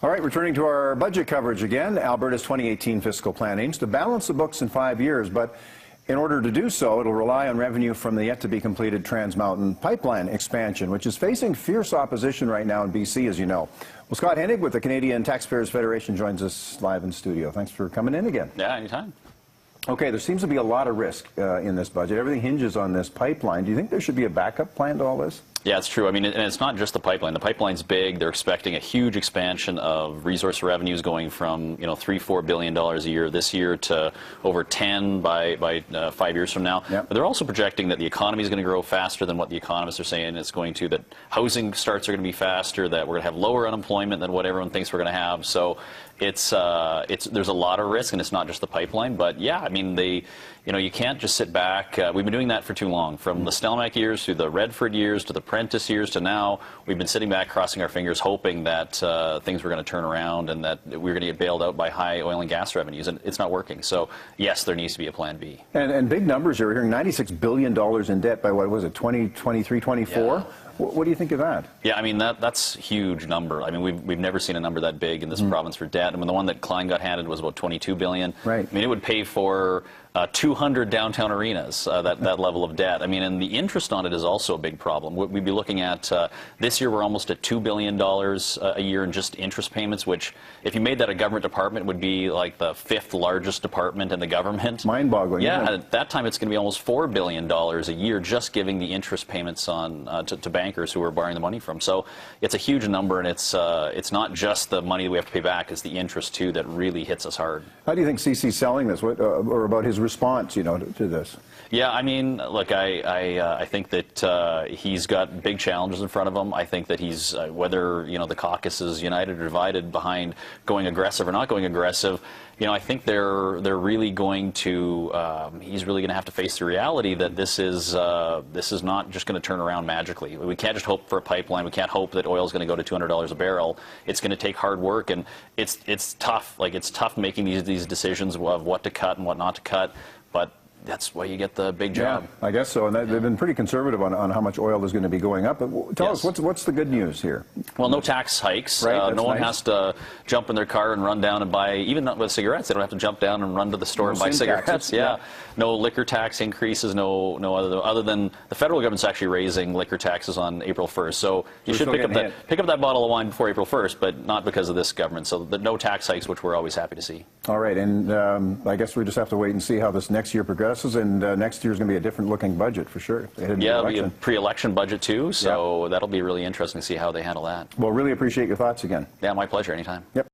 All right, returning to our budget coverage again, Alberta's 2018 fiscal plan aims to balance the books in 5 years, but in order to do so, it'll rely on revenue from the yet-to-be-completed Trans Mountain pipeline expansion, which is facing fierce opposition right now in BC, as you know. Well, Scott Hennig with the Canadian Taxpayers Federation joins us live in studio. Thanks for coming in again. Yeah, anytime. Okay, there seems to be a lot of risk in this budget. Everything hinges on this pipeline. Do you think there should be a backup plan to all this? Yeah, it's true. I mean, and it's not just the pipeline. The pipeline's big. They're expecting a huge expansion of resource revenues going from, $3-4 billion a year this year to over 10 by 5 years from now. Yep. But they're also projecting that the economy is going to grow faster than what the economists are saying it's going to, that housing starts are going to be faster, that we're going to have lower unemployment than what everyone thinks we're going to have. So there's a lot of risk, and it's not just the pipeline. But yeah, I mean, you can't just sit back. We've been doing that for too long. From the Stelmach years to the Redford years to the Prentice years to now, we've been sitting back, crossing our fingers, hoping that things were going to turn around and that we were going to get bailed out by high oil and gas revenues, and it's not working. So yes, there needs to be a plan B. And big numbers here. We're hearing $96 billion in debt by, what was it, 2023, 24? Yeah. What do you think of that? Yeah, I mean, that's a huge number. I mean, we've never seen a number that big in this province for debt. I mean, the one that Klein got handed was about $22 billion. Right. I mean, it would pay for 200 downtown arenas, that level of debt. I mean, and the interest on it is also a big problem. We'd be looking at, this year we're almost at $2 billion a year in just interest payments, which, if you made that a government department, would be like the 5th largest department in the government. Mind-boggling. Yeah, at that time it's going to be almost $4 billion a year just giving the interest payments on to bankers who are borrowing the money from. So it's a huge number, and it's not just the money that we have to pay back, it's the interest too that really hits us hard. How do you think CC's selling this, or about his response, to this? Yeah, I mean, look, I think that he's got big challenges in front of him. I think that he's, whether, the caucus is united or divided behind going aggressive or not going aggressive, I think they're really going to, he's really going to have to face the reality that this is not just going to turn around magically. We can't just hope for a pipeline. We can't hope that oil is going to go to $200 a barrel. It's going to take hard work, and it's tough. Like, it's tough making these decisions of what to cut and what not to cut, but that's why you get the big job. Yeah, I guess so. And they've been pretty conservative on how much oil is going to be going up. But tell us, what's the good news here? Well, no tax hikes. Right, no one has to jump in their car and run down and buy, even not with cigarettes, they don't have to jump down and run to the store and buy cigarettes. Yeah. No liquor tax increases, no other than the federal government's actually raising liquor taxes on April 1st. So you should pick up that bottle of wine before April 1st, but not because of this government. So no tax hikes, which we're always happy to see. All right, and I guess we just have to wait and see how this next year progresses, and next year's going to be a different looking budget for sure. Yeah, it'll be a pre-election budget too, so that'll be really interesting to see how they handle that. Well, really appreciate your thoughts again. Yeah, my pleasure, anytime. Yep.